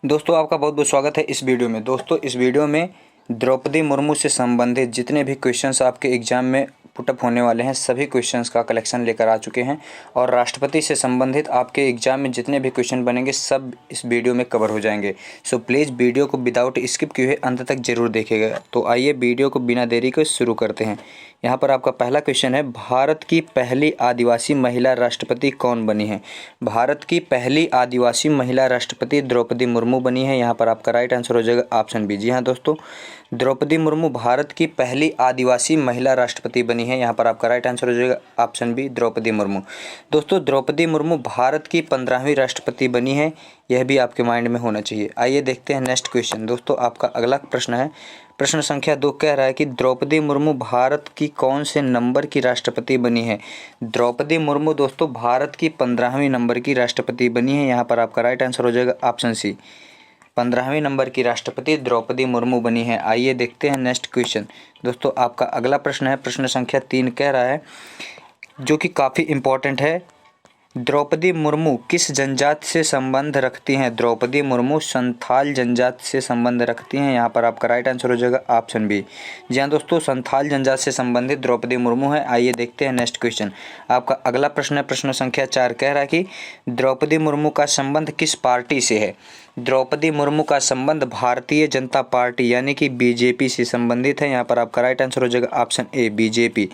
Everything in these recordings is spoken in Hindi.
दोस्तों आपका बहुत बहुत स्वागत है इस वीडियो में। दोस्तों इस वीडियो में द्रौपदी मुर्मू से संबंधित जितने भी क्वेश्चंस आपके एग्जाम में पुटअप होने वाले हैं सभी क्वेश्चंस का कलेक्शन लेकर आ चुके हैं और राष्ट्रपति से संबंधित आपके एग्जाम में जितने भी क्वेश्चन बनेंगे सब इस वीडियो में कवर हो जाएंगे। सो प्लीज़ वीडियो को विदाउट स्किप किए हुए अंत तक जरूर देखिएगा। तो आइए वीडियो को बिना देरी के शुरू करते हैं। यहाँ पर आपका पहला क्वेश्चन है, भारत की पहली आदिवासी महिला राष्ट्रपति कौन बनी है? भारत की पहली आदिवासी महिला राष्ट्रपति द्रौपदी मुर्मू बनी है। यहाँ पर आपका राइट आंसर हो जाएगा ऑप्शन बी। जी हाँ दोस्तों, द्रौपदी मुर्मू भारत की पहली आदिवासी महिला राष्ट्रपति बनी है। यहाँ पर आपका राइट आंसर हो जाएगा ऑप्शन बी, द्रौपदी मुर्मू। दोस्तों द्रौपदी मुर्मू भारत की 15वीं राष्ट्रपति बनी है, यह भी आपके माइंड में होना चाहिए। आइए देखते हैं नेक्स्ट क्वेश्चन। दोस्तों आपका अगला प्रश्न है, प्रश्न संख्या 2 कह रहा है कि द्रौपदी मुर्मू भारत की कौन से नंबर की राष्ट्रपति बनी है? द्रौपदी मुर्मू दोस्तों भारत की 15वीं नंबर की राष्ट्रपति बनी है। यहाँ पर आपका राइट आंसर हो जाएगा ऑप्शन सी, 15वीं नंबर की राष्ट्रपति द्रौपदी मुर्मू बनी है। आइए देखते हैं नेक्स्ट क्वेश्चन। दोस्तों आपका अगला प्रश्न है, प्रश्न संख्या 3 कह रहा है जो कि काफ़ी इम्पोर्टेंट है, द्रौपदी मुर्मू किस जनजाति से संबंध रखती हैं? द्रौपदी मुर्मू संथाल जनजाति से संबंध रखती हैं। यहाँ पर आपका राइट आंसर हो जाएगा ऑप्शन बी। जी हाँ दोस्तों, संथाल जनजाति से संबंधित द्रौपदी मुर्मू है। आइए देखते हैं नेक्स्ट क्वेश्चन। आपका अगला प्रश्न है, प्रश्न संख्या 4 कह रहा है कि द्रौपदी मुर्मू का संबंध किस पार्टी से है? द्रौपदी मुर्मू का संबंध भारतीय जनता पार्टी यानी कि बीजेपी से संबंधित है। यहाँ पर आपका राइट आंसर हो जाएगा option A, BJP.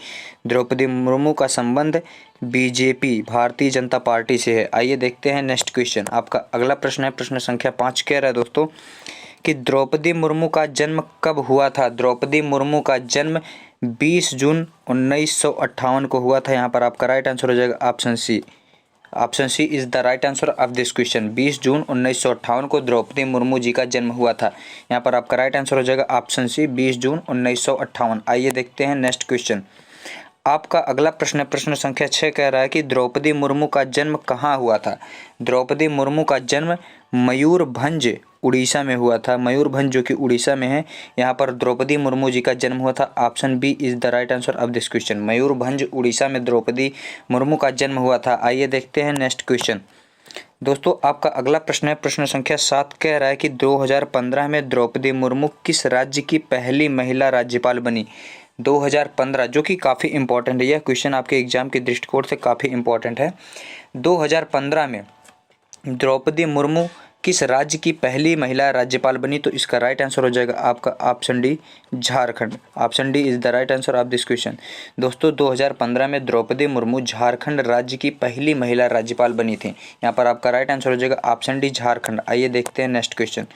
Draupadi Murmu का संबंध बीजेपी भारतीय जनता पार्टी से है। आइए देखते हैं नेक्स्ट क्वेश्चन। आपका अगला प्रश्न है, प्रश्न संख्या 5 कह रहा है दोस्तों कि द्रौपदी मुर्मू का जन्म कब हुआ था? द्रौपदी मुर्मू का जन्म 20 जून 1958 को हुआ था। यहाँ पर आपका राइट आंसर हो जाएगा option C. Option C is the right answer of this question. 20 जून 1958 को द्रौपदी मुर्मू जी का जन्म हुआ था। यहाँ पर आपका राइट आंसर हो जाएगा ऑप्शन सी, 20 जून 1958। आइए देखते हैं नेक्स्ट क्वेश्चन। आपका अगला प्रश्न, प्रश्न संख्या 6 कह रहा है कि द्रौपदी मुर्मू का जन्म कहाँ हुआ था? द्रौपदी मुर्मू का जन्म मयूरभंज उड़ीसा में हुआ था। मयूरभंज जो कि उड़ीसा में है, यहाँ पर द्रौपदी मुर्मू जी का जन्म हुआ था। Option B is the right answer of this question. Mayurbhanj Orissa में द्रौपदी मुर्मू का जन्म हुआ था। आइए देखते हैं नेक्स्ट क्वेश्चन। दोस्तों आपका अगला प्रश्न है, प्रश्न संख्या 7 कह रहा है कि 2015 में द्रौपदी मुर्मू किस राज्य की पहली महिला राज्यपाल बनी? 2015 जो कि काफ़ी इंपॉर्टेंट है, यह क्वेश्चन आपके एग्जाम के दृष्टिकोण से काफ़ी इंपॉर्टेंट है। 2015 में द्रौपदी मुर्मू किस राज्य की पहली महिला राज्यपाल बनी? तो इसका राइट आंसर हो जाएगा आपका option D, Jharkhand. Option D is the right answer of this question. दोस्तों 2015 में द्रौपदी मुर्मू झारखंड राज्य की पहली महिला राज्यपाल बनी थी। यहाँ पर आपका राइट आंसर हो जाएगा ऑप्शन डी, झारखंड। आइए देखते हैं नेक्स्ट क्वेश्चन।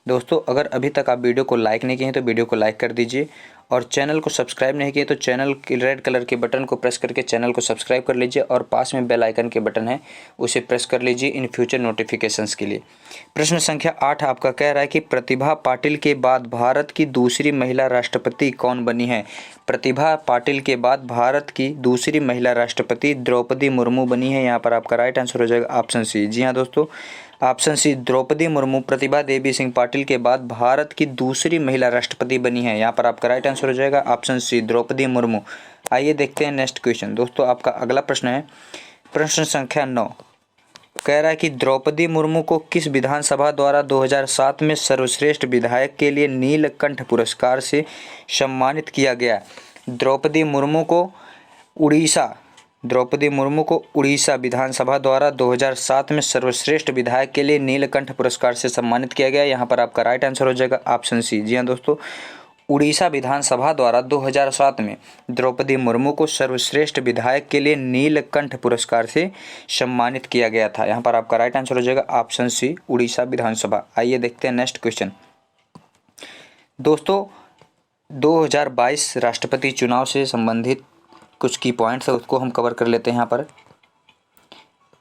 दोस्तों अगर अभी तक आप वीडियो को लाइक नहीं किए हैं तो वीडियो को लाइक कर दीजिए और चैनल को सब्सक्राइब नहीं किए तो चैनल के रेड कलर के बटन को प्रेस करके चैनल को सब्सक्राइब कर लीजिए और पास में बेल आइकन के बटन है उसे प्रेस कर लीजिए इन फ्यूचर नोटिफिकेशंस के लिए। प्रश्न संख्या 8 आपका कह रहा है कि प्रतिभा पाटिल के बाद भारत की दूसरी महिला राष्ट्रपति कौन बनी है? प्रतिभा पाटिल के बाद भारत की दूसरी महिला राष्ट्रपति द्रौपदी मुर्मू बनी है। यहाँ पर आपका राइट आंसर हो जाएगा ऑप्शन सी। जी हाँ दोस्तों, ऑप्शन सी, द्रौपदी मुर्मू प्रतिभा देवी सिंह पाटिल के बाद भारत की दूसरी महिला राष्ट्रपति बनी है। यहाँ पर आपका राइट आंसर हो जाएगा ऑप्शन सी, द्रौपदी मुर्मू। आइए देखते हैं नेक्स्ट क्वेश्चन। दोस्तों आपका अगला प्रश्न है, प्रश्न संख्या 9 कह रहा है कि द्रौपदी मुर्मू को किस विधानसभा द्वारा 2007 में सर्वश्रेष्ठ विधायक के लिए नीलकंठ पुरस्कार से सम्मानित किया गया? द्रौपदी मुर्मू को उड़ीसा विधानसभा द्वारा 2007 में सर्वश्रेष्ठ विधायक के लिए नीलकंठ पुरस्कार से सम्मानित किया गया। यहाँ पर आपका राइट आंसर हो जाएगा ऑप्शन सी। जी हाँ दोस्तों, उड़ीसा विधानसभा द्वारा 2007 में द्रौपदी मुर्मू को सर्वश्रेष्ठ विधायक के लिए नीलकंठ पुरस्कार से सम्मानित किया गया था। यहाँ पर आपका राइट आंसर हो जाएगा ऑप्शन सी, उड़ीसा विधानसभा। आइए देखते हैं नेक्स्ट क्वेश्चन। दोस्तों 2022 राष्ट्रपति चुनाव से संबंधित कुछ की पॉइंट्स है उसको हम कवर कर लेते हैं। यहाँ पर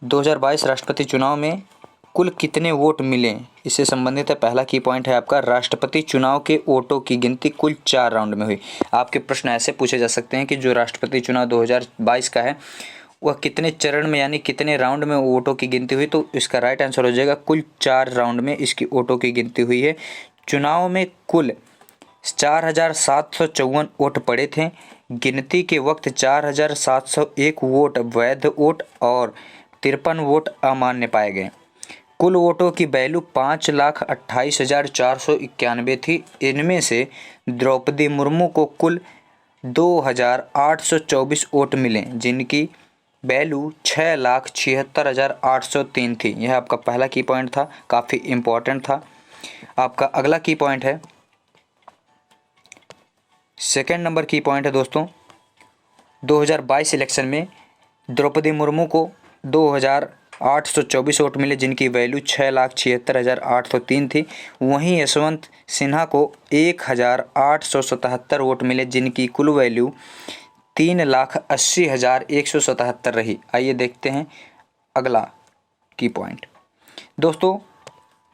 2022 राष्ट्रपति चुनाव में कुल कितने वोट मिले, इससे संबंधित है। पहला की पॉइंट है आपका, राष्ट्रपति चुनाव के वोटों की गिनती कुल 4 राउंड में हुई। आपके प्रश्न ऐसे पूछे जा सकते हैं कि जो राष्ट्रपति चुनाव 2022 का है वह कितने चरण में यानी कितने राउंड में वोटों की गिनती हुई? तो इसका राइट आंसर हो जाएगा कुल 4 राउंड में इसकी वोटों की गिनती हुई है। चुनाव में कुल 4754 वोट पड़े थे। गिनती के वक्त 4701 वोट वैध वोट और 53 वोट अमान्य पाए गए। कुल वोटों की वैल्यू 5,28,491 थी। इनमें से द्रौपदी मुर्मू को कुल 2,824 वोट मिले, जिनकी वैल्यू 6,76,803 थी। यह आपका पहला की पॉइंट था, काफ़ी इम्पोर्टेंट था। आपका अगला की पॉइंट है, सेकेंड नंबर की पॉइंट है दोस्तों, 2022 इलेक्शन में द्रौपदी मुर्मू को 2,824 वोट मिले, जिनकी वैल्यू 6,76,803 थी। वहीं यशवंत सिन्हा को 1,877 वोट मिले, जिनकी कुल वैल्यू 3,80,177 रही। आइए देखते हैं अगला की पॉइंट। दोस्तों,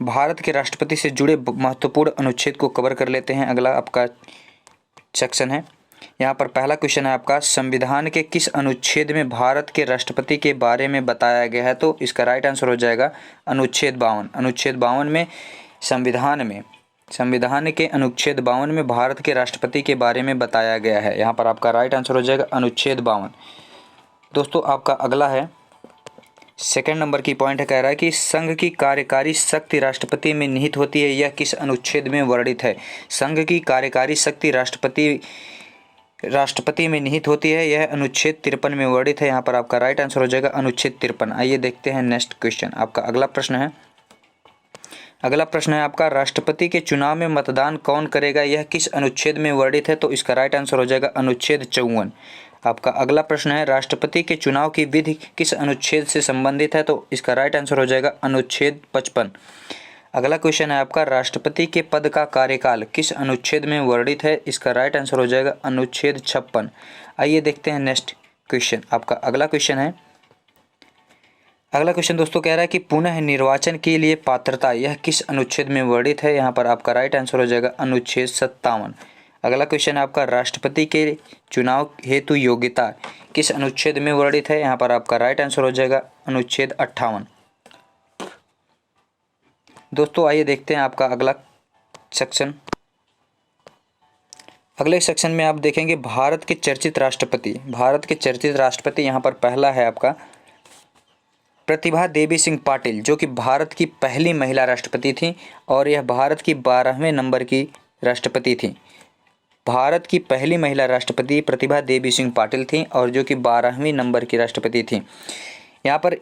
भारत के राष्ट्रपति से जुड़े महत्वपूर्ण अनुच्छेद को कवर कर लेते हैं। अगला आपका सेक्शन है। यहाँ पर पहला क्वेश्चन है आपका, संविधान के किस अनुच्छेद में भारत के राष्ट्रपति के बारे में बताया गया है? तो इसका राइट आंसर हो जाएगा अनुच्छेद 52। अनुच्छेद 52 में संविधान के अनुच्छेद 52 में भारत के राष्ट्रपति के बारे में बताया गया है। यहाँ पर आपका राइट आंसर हो जाएगा अनुच्छेद 52। दोस्तों, आपका अगला है, सेकेंड नंबर की पॉइंट है, कह रहा है कि संघ की कार्यकारी शक्ति राष्ट्रपति में निहित होती है, यह किस अनुच्छेद में वर्णित है? संघ की कार्यकारी शक्ति राष्ट्रपति में निहित होती है, यह अनुच्छेद 53 में वर्णित है। यहाँ पर आपका राइट आंसर हो जाएगा अनुच्छेद 53। आइए देखते हैं नेक्स्ट क्वेश्चन। आपका अगला प्रश्न है आपका, राष्ट्रपति के चुनाव में मतदान कौन करेगा, यह किस अनुच्छेद में वर्णित है? तो इसका राइट आंसर हो जाएगा अनुच्छेद 54। आपका अगला प्रश्न है, राष्ट्रपति के चुनाव की विधि किस अनुच्छेद से संबंधित है? तो इसका राइट आंसर हो जाएगा अनुच्छेद 55। अगला क्वेश्चन है आपका, राष्ट्रपति के पद का कार्यकाल किस अनुच्छेद में वर्णित है? इसका राइट आंसर हो जाएगा अनुच्छेद 56। आइए देखते हैं नेक्स्ट क्वेश्चन। आपका अगला क्वेश्चन दोस्तों कह रहा है कि पुनः निर्वाचन के लिए पात्रता, यह किस अनुच्छेद में वर्णित है? यहाँ पर आपका राइट आंसर हो जाएगा अनुच्छेद 57। अगला क्वेश्चन है आपका, राष्ट्रपति के चुनाव हेतु योग्यता किस अनुच्छेद में वर्णित है? यहाँ पर आपका राइट आंसर हो जाएगा अनुच्छेद 58। दोस्तों, आइए देखते हैं आपका अगला सेक्शन। अगले सेक्शन में आप देखेंगे भारत के चर्चित राष्ट्रपति। यहाँ पर पहला है आपका प्रतिभा देवी सिंह पाटिल, जो कि भारत की पहली महिला राष्ट्रपति थी और यह भारत की 12वें नंबर की राष्ट्रपति थी। भारत की पहली महिला राष्ट्रपति प्रतिभा देवी सिंह पाटिल थी और जो कि 12वें नंबर की राष्ट्रपति थी। यहाँ पर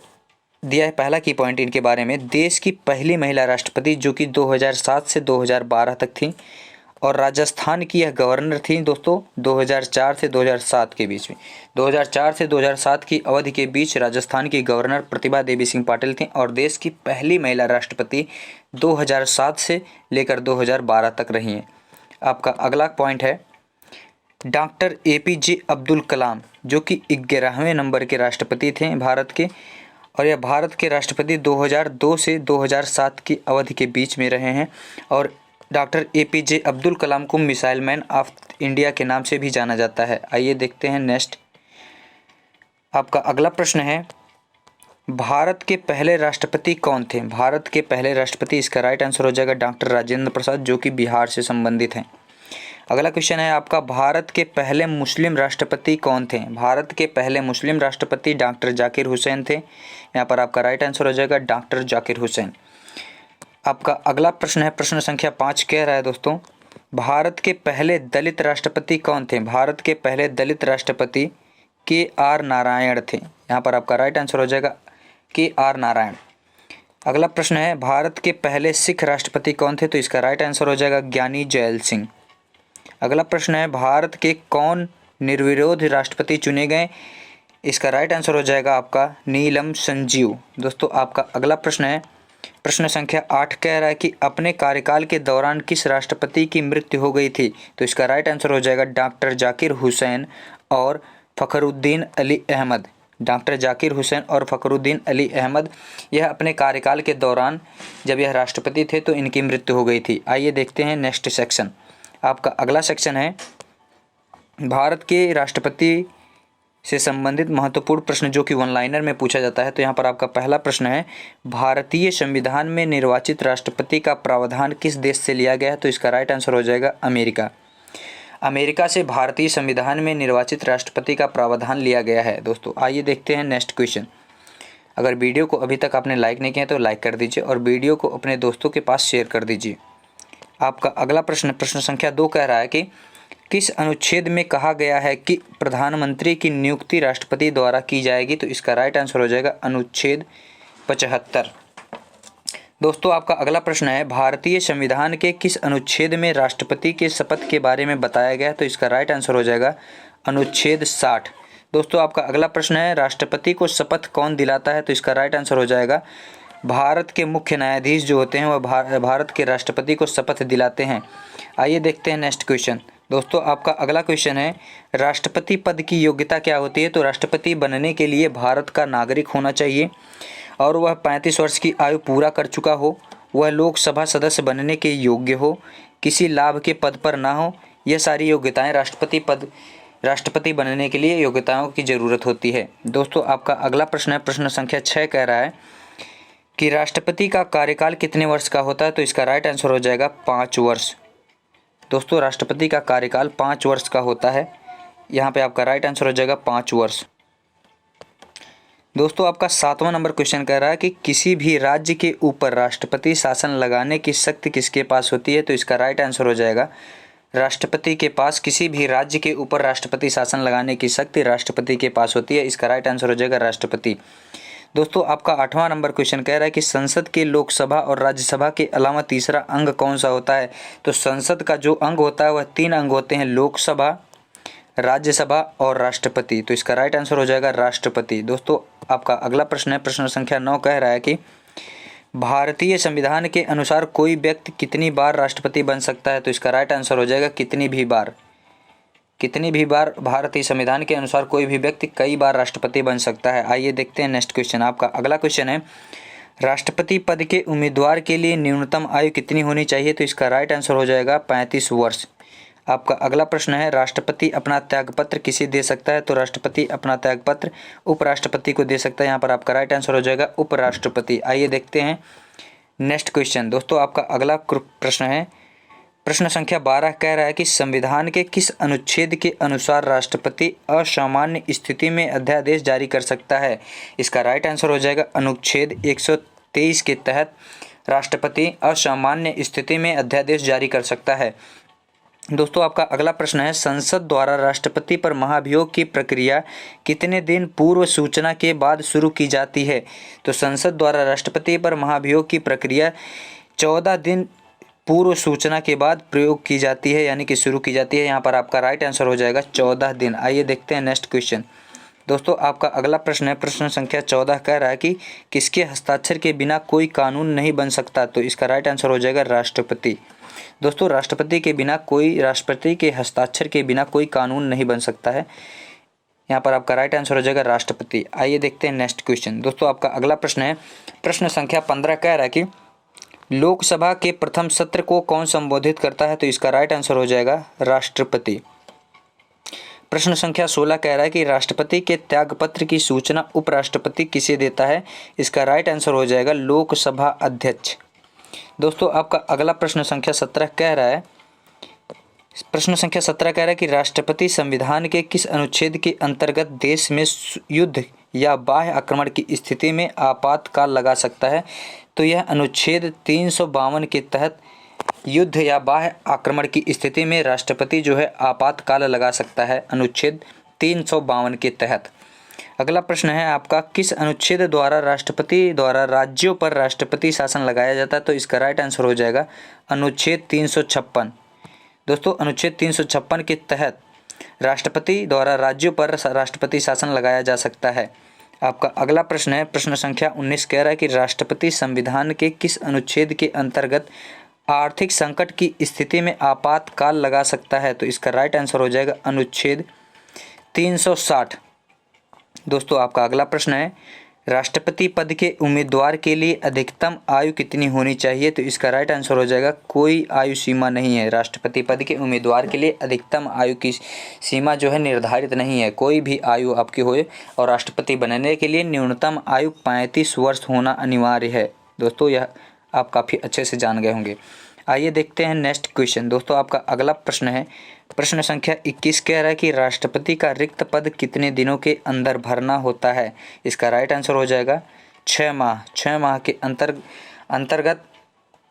दिया है पहला की पॉइंट इनके बारे में, देश की पहली महिला राष्ट्रपति जो कि 2007 से 2012 तक थी और राजस्थान की यह गवर्नर थी दोस्तों 2004 से 2007 के बीच में। 2004 से 2007 की अवधि के बीच राजस्थान की गवर्नर प्रतिभा देवी सिंह पाटिल थी और देश की पहली महिला राष्ट्रपति 2007 से लेकर 2012 तक रही हैं। आपका अगला पॉइंट है, डॉक्टर APJ अब्दुल कलाम जो कि 11वें नंबर के राष्ट्रपति थे भारत के और यह भारत के राष्ट्रपति 2002 से 2007 की अवधि के बीच में रहे हैं और डॉक्टर APJ अब्दुल कलाम को मिसाइल मैन ऑफ इंडिया के नाम से भी जाना जाता है। आइए देखते हैं नेक्स्ट। आपका अगला प्रश्न है, भारत के पहले राष्ट्रपति कौन थे? भारत के पहले राष्ट्रपति, इसका राइट आंसर हो जाएगा डॉक्टर राजेंद्र प्रसाद जो कि बिहार से संबंधित हैं। अगला क्वेश्चन है आपका, भारत के पहले मुस्लिम राष्ट्रपति कौन थे? भारत के पहले मुस्लिम राष्ट्रपति डॉक्टर जाकिर हुसैन थे। यहाँ पर आपका राइट आंसर हो जाएगा डॉक्टर जाकिर हुसैन। आपका अगला प्रश्न है, प्रश्न संख्या 5 कह रहा है दोस्तों, भारत के पहले दलित राष्ट्रपति कौन थे? भारत के पहले दलित राष्ट्रपति KR नारायण थे। यहाँ पर आपका राइट आंसर हो जाएगा KR नारायण। अगला प्रश्न है, भारत के पहले सिख राष्ट्रपति कौन थे? तो इसका राइट आंसर हो जाएगा ज्ञानी जैल सिंह। अगला प्रश्न है, भारत के कौन निर्विरोध राष्ट्रपति चुने गए? इसका राइट आंसर हो जाएगा आपका नीलम संजीव। दोस्तों, आपका अगला प्रश्न है, प्रश्न संख्या 8 कह रहा है कि अपने कार्यकाल के दौरान किस राष्ट्रपति की मृत्यु हो गई थी? तो इसका राइट आंसर हो जाएगा डॉक्टर जाकिर हुसैन और फ़खरुद्दीन अली अहमद। डॉक्टर जाकिर हुसैन और फ़खरुद्दीन अली अहमद, यह अपने कार्यकाल के दौरान जब यह राष्ट्रपति थे तो इनकी मृत्यु हो गई थी। आइए देखते हैं नेक्स्ट सेक्शन। आपका अगला सेक्शन है, भारत के राष्ट्रपति से संबंधित महत्वपूर्ण प्रश्न जो कि वन लाइनर में पूछा जाता है। तो यहाँ पर आपका पहला प्रश्न है, भारतीय संविधान में निर्वाचित राष्ट्रपति का प्रावधान किस देश से लिया गया है? तो इसका राइट आंसर हो जाएगा अमेरिका। अमेरिका से भारतीय संविधान में निर्वाचित राष्ट्रपति का प्रावधान लिया गया है। दोस्तों, आइए देखते हैं नेक्स्ट क्वेश्चन। अगर वीडियो को अभी तक आपने लाइक नहीं किया तो लाइक कर दीजिए और वीडियो को अपने दोस्तों के पास शेयर कर दीजिए। आपका अगला प्रश्न प्रश्न संख्या 2 कह रहा है कि किस अनुच्छेद में कहा गया है कि प्रधानमंत्री की नियुक्ति राष्ट्रपति द्वारा की जाएगी? तो इसका राइट आंसर हो जाएगा अनुच्छेद 75। दोस्तों आपका अगला प्रश्न है भारतीय संविधान के किस अनुच्छेद में राष्ट्रपति के शपथ के बारे में बताया गया? तो इसका राइट आंसर हो जाएगा अनुच्छेद 60। दोस्तों आपका अगला प्रश्न है राष्ट्रपति को शपथ कौन दिलाता है? तो इसका राइट आंसर हो जाएगा भारत के मुख्य न्यायाधीश जो होते हैं वह भारत के राष्ट्रपति को शपथ दिलाते हैं। आइए देखते हैं नेक्स्ट क्वेश्चन। दोस्तों आपका अगला क्वेश्चन है राष्ट्रपति पद की योग्यता क्या होती है? तो राष्ट्रपति बनने के लिए भारत का नागरिक होना चाहिए और वह 35 वर्ष की आयु पूरा कर चुका हो, वह लोकसभा सदस्य बनने के योग्य हो, किसी लाभ के पद पर ना हो। यह सारी योग्यताएं राष्ट्रपति बनने के लिए योग्यताओं की ज़रूरत होती है। दोस्तों आपका अगला प्रश्न है प्रश्न संख्या 6 कह रहा है कि राष्ट्रपति का कार्यकाल कितने वर्ष का होता है? तो इसका राइट आंसर हो जाएगा 5 वर्ष। दोस्तों राष्ट्रपति का कार्यकाल 5 वर्ष का होता है। यहाँ पे आपका राइट आंसर हो जाएगा 5 वर्ष। दोस्तों आपका 7वां नंबर क्वेश्चन कह रहा है कि किसी भी राज्य के ऊपर राष्ट्रपति शासन लगाने की शक्ति किसके पास होती है? तो इसका राइट आंसर हो जाएगा राष्ट्रपति के पास। किसी भी राज्य के ऊपर राष्ट्रपति शासन लगाने की शक्ति राष्ट्रपति के पास होती है। इसका राइट आंसर हो जाएगा राष्ट्रपति। दोस्तों आपका 8वां नंबर क्वेश्चन कह रहा है कि संसद के लोकसभा और राज्यसभा के अलावा तीसरा अंग कौन सा होता है? तो संसद का जो अंग होता है वह 3 अंग होते हैं, लोकसभा, राज्यसभा और राष्ट्रपति। तो इसका राइट आंसर हो जाएगा राष्ट्रपति। दोस्तों आपका अगला प्रश्न है प्रश्न संख्या 9 कह रहा है कि भारतीय संविधान के अनुसार कोई व्यक्ति कितनी बार राष्ट्रपति बन सकता है? तो इसका राइट आंसर हो जाएगा कितनी भी बार। कितनी भी बार भारतीय संविधान के अनुसार कोई भी व्यक्ति कई बार राष्ट्रपति बन सकता है। आइए देखते हैं नेक्स्ट क्वेश्चन। आपका अगला क्वेश्चन है राष्ट्रपति पद के उम्मीदवार के लिए न्यूनतम आयु कितनी होनी चाहिए? तो इसका राइट आंसर हो जाएगा 35 वर्ष। आपका अगला प्रश्न है राष्ट्रपति अपना त्यागपत्र किसे दे सकता है? तो राष्ट्रपति अपना त्यागपत्र उपराष्ट्रपति को दे सकता है। यहाँ पर आपका राइट आंसर हो जाएगा उपराष्ट्रपति। आइए देखते हैं नेक्स्ट क्वेश्चन। दोस्तों आपका अगला प्रश्न है प्रश्न संख्या 12 कह रहा है कि संविधान के किस अनुच्छेद के अनुसार राष्ट्रपति असामान्य स्थिति में अध्यादेश जारी कर सकता है? इसका राइट आंसर हो जाएगा अनुच्छेद 123 के तहत राष्ट्रपति असामान्य स्थिति में अध्यादेश जारी कर सकता है। दोस्तों आपका अगला प्रश्न है संसद द्वारा राष्ट्रपति पर महाभियोग की प्रक्रिया कितने दिन पूर्व सूचना के बाद शुरू की जाती है? तो संसद द्वारा राष्ट्रपति पर महाभियोग की प्रक्रिया 14 दिन पूर्व सूचना के बाद प्रयोग की जाती है, यानी कि शुरू की जाती है। यहाँ पर आपका राइट आंसर हो जाएगा 14 दिन। आइए देखते हैं नेक्स्ट क्वेश्चन। दोस्तों आपका अगला प्रश्न है प्रश्न संख्या 14 कह रहा है कि किसके हस्ताक्षर के बिना कोई कानून नहीं बन सकता? तो इसका राइट आंसर हो जाएगा राष्ट्रपति। दोस्तों राष्ट्रपति के हस्ताक्षर के बिना कोई कानून नहीं बन सकता है। यहाँ पर आपका राइट आंसर हो जाएगा राष्ट्रपति। आइए देखते हैं नेक्स्ट क्वेश्चन। दोस्तों आपका अगला प्रश्न है प्रश्न संख्या 15 कह रहा है कि लोकसभा के प्रथम सत्र को कौन संबोधित करता है? तो इसका राइट आंसर हो जाएगा राष्ट्रपति। प्रश्न संख्या 16 कह रहा है कि राष्ट्रपति के त्यागपत्र की सूचना उपराष्ट्रपति किसे देता है? इसका राइट आंसर हो जाएगा लोकसभा अध्यक्ष। दोस्तों आपका अगला प्रश्न संख्या 17 कह रहा है कि राष्ट्रपति संविधान के किस अनुच्छेद के अंतर्गत देश में युद्ध या बाह्य आक्रमण की स्थिति में आपातकाल लगा सकता है? तो यह अनुच्छेद 352 के तहत युद्ध या बाह्य आक्रमण की स्थिति में राष्ट्रपति जो है आपातकाल लगा सकता है, अनुच्छेद 352 के तहत। अगला प्रश्न है आपका किस अनुच्छेद द्वारा राष्ट्रपति द्वारा राज्यों पर राष्ट्रपति शासन लगाया जाता है? तो इसका राइट आंसर हो जाएगा अनुच्छेद 356। दोस्तों अनुच्छेद 356 के तहत राष्ट्रपति द्वारा राज्यों पर राष्ट्रपति शासन लगाया जा सकता है। आपका अगला प्रश्न है प्रश्न संख्या 19 कह रहा है कि राष्ट्रपति संविधान के किस अनुच्छेद के अंतर्गत आर्थिक संकट की स्थिति में आपातकाल लगा सकता है? तो इसका राइट आंसर हो जाएगा अनुच्छेद 360। दोस्तों आपका अगला प्रश्न है राष्ट्रपति पद के उम्मीदवार के लिए अधिकतम आयु कितनी होनी चाहिए? तो इसका राइट आंसर हो जाएगा कोई आयु सीमा नहीं है। राष्ट्रपति पद के उम्मीदवार के लिए अधिकतम आयु की सीमा जो है निर्धारित नहीं है, कोई भी आयु आपकी होए और राष्ट्रपति बनने के लिए न्यूनतम आयु 35 वर्ष होना अनिवार्य है। दोस्तों यह आप काफ़ी अच्छे से जान गए होंगे। आइए देखते हैं नेक्स्ट क्वेश्चन। दोस्तों आपका अगला प्रश्न है प्रश्न संख्या 21 कह रहा है कि राष्ट्रपति का रिक्त पद कितने दिनों के अंदर भरना होता है? इसका राइट आंसर हो जाएगा 6 माह 6 माह के अंतर्गत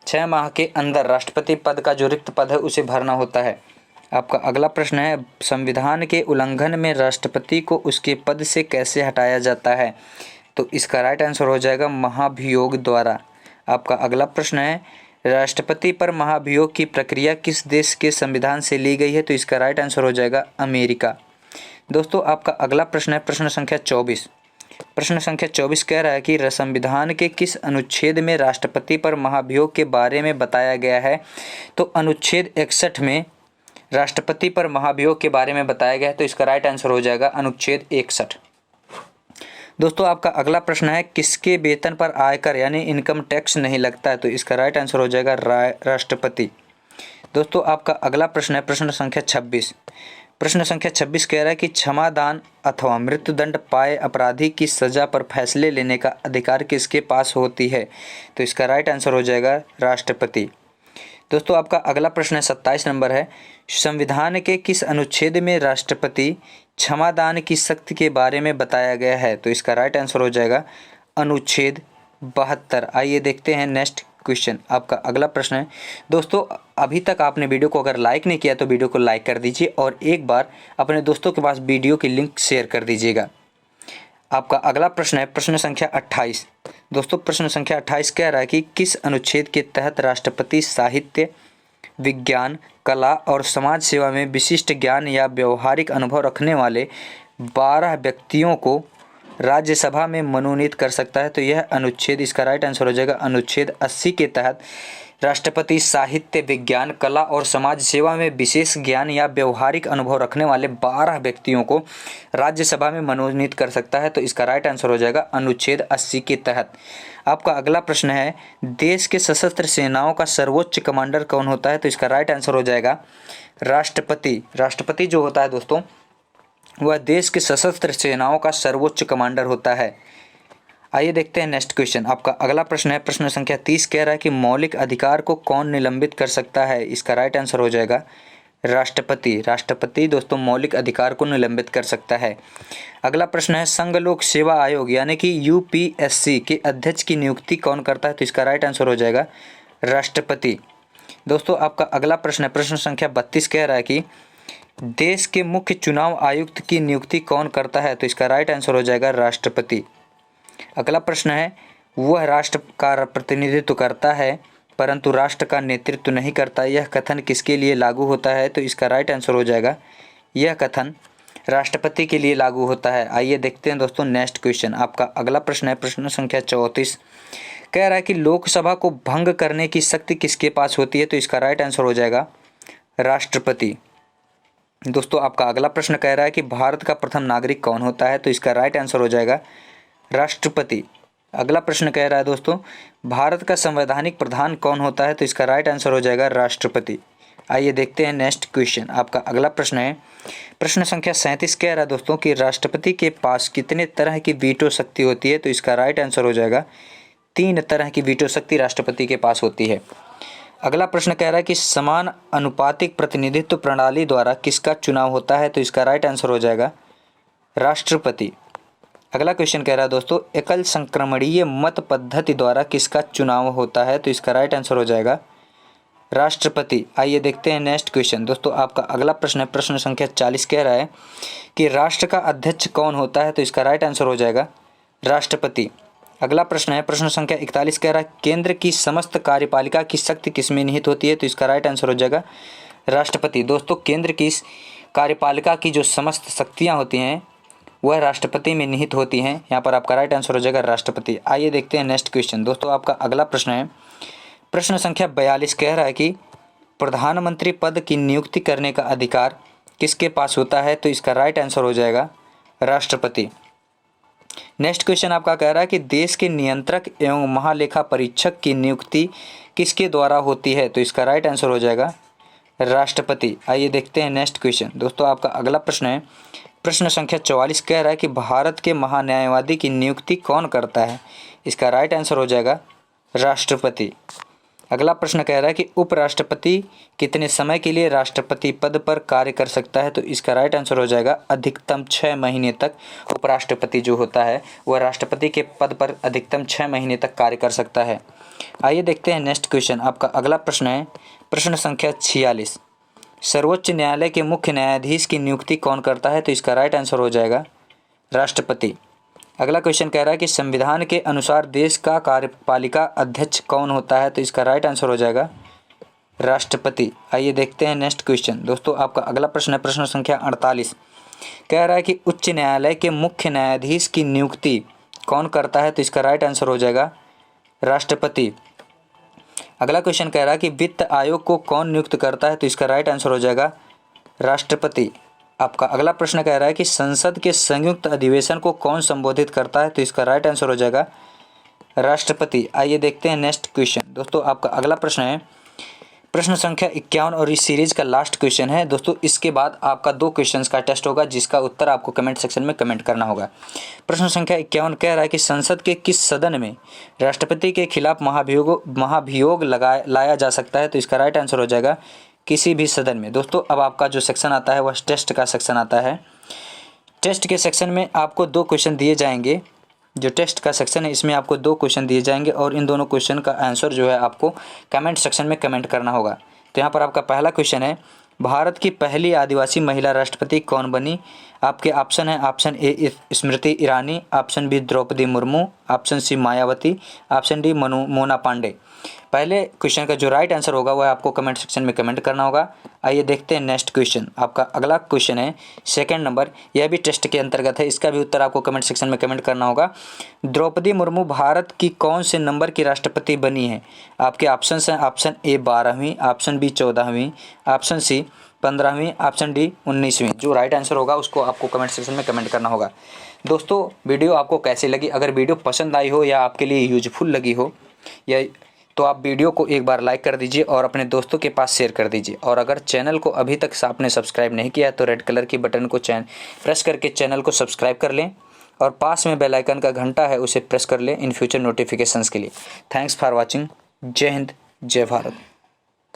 6 माह के अंदर राष्ट्रपति पद का जो रिक्त पद है उसे भरना होता है। आपका अगला प्रश्न है, संविधान के उल्लंघन में राष्ट्रपति को उसके पद से कैसे हटाया जाता है? तो इसका राइट आंसर हो जाएगा महाभियोग द्वारा। आपका अगला प्रश्न है, राष्ट्रपति पर महाभियोग की प्रक्रिया किस देश के संविधान से ली गई है? तो इसका राइट आंसर हो जाएगा अमेरिका। दोस्तों आपका अगला प्रश्न है प्रश्न संख्या 24। प्रश्न संख्या 24 कह रहा है कि संविधान के किस अनुच्छेद में राष्ट्रपति पर महाभियोग के बारे में बताया गया है? तो अनुच्छेद 61 में राष्ट्रपति पर महाभियोग के बारे में बताया गया है। तो इसका राइट आंसर हो जाएगा अनुच्छेद 61। दोस्तों आपका अगला प्रश्न है, किसके वेतन पर आयकर यानी इनकम टैक्स नहीं लगता है? तो इसका राइट आंसर हो जाएगा राष्ट्रपति। दोस्तों आपका अगला प्रश्न है प्रश्न संख्या 26। प्रश्न संख्या 26 कह रहा है कि क्षमादान अथवा मृत्युदंड पाए अपराधी की सजा पर फैसले लेने का अधिकार किसके पास होती है? तो इसका राइट आंसर हो जाएगा राष्ट्रपति। दोस्तों आपका अगला प्रश्न है 27 नंबर है, संविधान के किस अनुच्छेद में राष्ट्रपति क्षमादान की शक्ति के बारे में बताया गया है? तो इसका राइट आंसर हो जाएगा अनुच्छेद 72। आइए देखते हैं नेक्स्ट क्वेश्चन। आपका अगला प्रश्न है, दोस्तों अभी तक आपने वीडियो को अगर लाइक नहीं किया तो वीडियो को लाइक कर दीजिए और एक बार अपने दोस्तों के पास वीडियो की लिंक शेयर कर दीजिएगा। आपका अगला प्रश्न है प्रश्न संख्या 28। दोस्तों प्रश्न संख्या 28 कह रहा है कि किस अनुच्छेद के तहत राष्ट्रपति साहित्य, विज्ञान, कला और समाज सेवा में विशिष्ट ज्ञान या व्यवहारिक अनुभव रखने वाले 12 व्यक्तियों को राज्यसभा में मनोनीत कर सकता है? तो यह अनुच्छेद, इसका राइट आंसर हो जाएगा अनुच्छेद 80 के तहत राष्ट्रपति साहित्य, विज्ञान, कला और समाज सेवा में विशेष ज्ञान या व्यवहारिक अनुभव रखने वाले 12 व्यक्तियों को राज्यसभा में मनोनीत कर सकता है। तो इसका राइट आंसर हो जाएगा अनुच्छेद 80 के तहत। आपका अगला प्रश्न है, देश के सशस्त्र सेनाओं का सर्वोच्च कमांडर कौन होता है? तो इसका राइट आंसर हो जाएगा राष्ट्रपति। राष्ट्रपति जो होता है दोस्तों वह देश के सशस्त्र सेनाओं का सर्वोच्च कमांडर होता है। आइए देखते हैं नेक्स्ट क्वेश्चन। आपका अगला प्रश्न है प्रश्न संख्या 30 कह रहा है कि मौलिक अधिकार को कौन निलंबित कर सकता है? इसका राइट आंसर हो जाएगा राष्ट्रपति। राष्ट्रपति दोस्तों मौलिक अधिकार को निलंबित कर सकता है। अगला प्रश्न है, संघ लोक सेवा आयोग यानी कि यूपीएससी के अध्यक्ष की नियुक्ति कौन करता है? तो इसका राइट आंसर हो जाएगा राष्ट्रपति। दोस्तों आपका अगला प्रश्न है प्रश्न संख्या 32 कह रहा है कि देश के मुख्य चुनाव आयुक्त की नियुक्ति कौन करता है? तो इसका राइट आंसर हो जाएगा राष्ट्रपति। अगला प्रश्न है, वह राष्ट्र का प्रतिनिधित्व करता है परंतु राष्ट्र का नेतृत्व नहीं करता, यह कथन किसके लिए लागू होता है? तो इसका राइट आंसर हो जाएगा यह कथन राष्ट्रपति के लिए लागू होता है। आइए देखते हैं दोस्तों नेक्स्ट क्वेश्चन। आपका अगला प्रश्न है प्रश्न संख्या 34 कह रहा है कि लोकसभा को भंग करने की शक्ति किसके पास होती है? तो इसका राइट आंसर हो जाएगा राष्ट्रपति। दोस्तों आपका अगला प्रश्न कह रहा है कि भारत का प्रथम नागरिक कौन होता है? तो इसका राइट आंसर हो जाएगा राष्ट्रपति। अगला प्रश्न कह रहा है दोस्तों भारत का संवैधानिक प्रधान कौन होता है? तो इसका राइट आंसर हो जाएगा राष्ट्रपति। आइए देखते हैं नेक्स्ट क्वेश्चन। आपका अगला प्रश्न है प्रश्न संख्या 37 कह रहा है दोस्तों कि राष्ट्रपति के पास कितने तरह की वीटो शक्ति होती है? तो इसका राइट आंसर हो जाएगा 3 तरह की वीटो शक्ति राष्ट्रपति के पास होती है। अगला प्रश्न कह रहा है कि समान अनुपातिक प्रतिनिधित्व प्रणाली द्वारा किसका चुनाव होता है? तो इसका राइट आंसर हो जाएगा राष्ट्रपति। अगला क्वेश्चन कह रहा है दोस्तों एकल संक्रमणीय मत पद्धति द्वारा किसका चुनाव होता है? तो इसका राइट आंसर हो जाएगा राष्ट्रपति। आइए देखते हैं नेक्स्ट क्वेश्चन। दोस्तों आपका अगला प्रश्न है प्रश्न संख्या 40 कह रहा है कि राष्ट्र का अध्यक्ष कौन होता है? तो इसका राइट आंसर हो जाएगा राष्ट्रपति। अगला प्रश्न है प्रश्न संख्या 41 कह रहा है केंद्र की समस्त कार्यपालिका की शक्ति किसमें निहित होती है? तो इसका राइट आंसर हो जाएगा राष्ट्रपति। दोस्तों केंद्र की कार्यपालिका की जो समस्त शक्तियाँ होती हैं वह राष्ट्रपति में निहित होती हैं। यहाँ पर आपका राइट आंसर हो जाएगा राष्ट्रपति। आइए देखते हैं नेक्स्ट क्वेश्चन। दोस्तों आपका अगला प्रश्न है प्रश्न संख्या 42 कह रहा है कि प्रधानमंत्री पद की नियुक्ति करने का अधिकार किसके पास होता है? तो इसका राइट आंसर हो जाएगा राष्ट्रपति। नेक्स्ट क्वेश्चन आपका कह रहा है कि देश के नियंत्रक एवं महालेखा परीक्षक की नियुक्ति किसके द्वारा होती है? तो इसका राइट आंसर हो जाएगा राष्ट्रपति। आइए देखते हैं नेक्स्ट क्वेश्चन। दोस्तों आपका अगला प्रश्न है प्रश्न संख्या 44 कह रहा है कि भारत के महान्यायवादी की नियुक्ति कौन करता है? इसका राइट आंसर हो जाएगा राष्ट्रपति। अगला प्रश्न कह रहा है कि उपराष्ट्रपति कितने समय के लिए राष्ट्रपति पद पर कार्य कर सकता है, तो इसका राइट आंसर हो जाएगा अधिकतम 6 महीने तक उपराष्ट्रपति जो होता है वह राष्ट्रपति के पद पर अधिकतम 6 महीने तक कार्य कर सकता है। आइए देखते हैं नेक्स्ट क्वेश्चन। आपका अगला प्रश्न है प्रश्न संख्या 46। सर्वोच्च न्यायालय के मुख्य न्यायाधीश की नियुक्ति कौन करता है, तो इसका राइट आंसर हो जाएगा राष्ट्रपति। अगला क्वेश्चन कह रहा है कि संविधान के अनुसार देश का कार्यपालिका अध्यक्ष कौन होता है, तो इसका राइट आंसर हो जाएगा राष्ट्रपति। आइए देखते हैं नेक्स्ट क्वेश्चन। दोस्तों आपका अगला प्रश्न है प्रश्न संख्या 48। कह रहा है कि उच्च न्यायालय के मुख्य न्यायाधीश की नियुक्ति कौन करता है, तो इसका राइट आंसर हो जाएगा राष्ट्रपति। अगला क्वेश्चन कह रहा है कि वित्त आयोग को कौन नियुक्त करता है, तो इसका राइट आंसर हो जाएगा राष्ट्रपति। आपका अगला प्रश्न कह रहा है कि संसद के संयुक्त अधिवेशन को कौन संबोधित करता है, तो इसका राइट आंसर हो जाएगा राष्ट्रपति। आइए देखते हैं नेक्स्ट क्वेश्चन। दोस्तों आपका अगला प्रश्न है प्रश्न संख्या 51 और इस सीरीज का लास्ट क्वेश्चन है। दोस्तों इसके बाद आपका 2 क्वेश्चंस का टेस्ट होगा जिसका उत्तर आपको कमेंट सेक्शन में कमेंट करना होगा। प्रश्न संख्या 51 कह रहा है कि संसद के किस सदन में राष्ट्रपति के खिलाफ महाभियोग लाया जा सकता है, तो इसका राइट आंसर हो जाएगा किसी भी सदन में। दोस्तों अब आपका जो सेक्शन आता है वह टेस्ट का सेक्शन आता है। टेस्ट के सेक्शन में आपको 2 क्वेश्चन दिए जाएंगे। जो टेस्ट का सेक्शन है इसमें आपको 2 क्वेश्चन दिए जाएंगे और इन दोनों क्वेश्चन का आंसर जो है आपको कमेंट सेक्शन में कमेंट करना होगा। तो यहाँ पर आपका पहला क्वेश्चन है भारत की पहली आदिवासी महिला राष्ट्रपति कौन बनी। आपके ऑप्शन है option A Smriti Irani, option B Draupadi Murmu, option C Mayawati, option D Mona Pandey. पहले क्वेश्चन का जो राइट आंसर होगा वह आपको कमेंट सेक्शन में कमेंट करना होगा। आइए देखते हैं नेक्स्ट क्वेश्चन। आपका अगला क्वेश्चन है सेकंड नंबर, यह भी टेस्ट के अंतर्गत है, इसका भी उत्तर आपको कमेंट सेक्शन में कमेंट करना होगा। द्रौपदी मुर्मू भारत की कौन से नंबर की राष्ट्रपति बनी है। आपके ऑप्शन हैं ऑप्शन ए 12वीं, ऑप्शन बी 14वीं, ऑप्शन सी 15वीं, ऑप्शन डी 19वीं। जो राइट आंसर होगा उसको आपको कमेंट सेक्शन में कमेंट करना होगा। दोस्तों वीडियो आपको कैसी लगी, अगर वीडियो पसंद आई हो या आपके लिए यूजफुल लगी हो या तो आप वीडियो को एक बार लाइक कर दीजिए और अपने दोस्तों के पास शेयर कर दीजिए। और अगर चैनल को अभी तक आपने सब्सक्राइब नहीं किया है तो रेड कलर की बटन को प्रेस करके चैनल को सब्सक्राइब कर लें और पास में बेल आइकन का घंटा है उसे प्रेस कर लें इन फ्यूचर नोटिफिकेशंस के लिए। Thanks for watching. जय हिंद, जय भारत।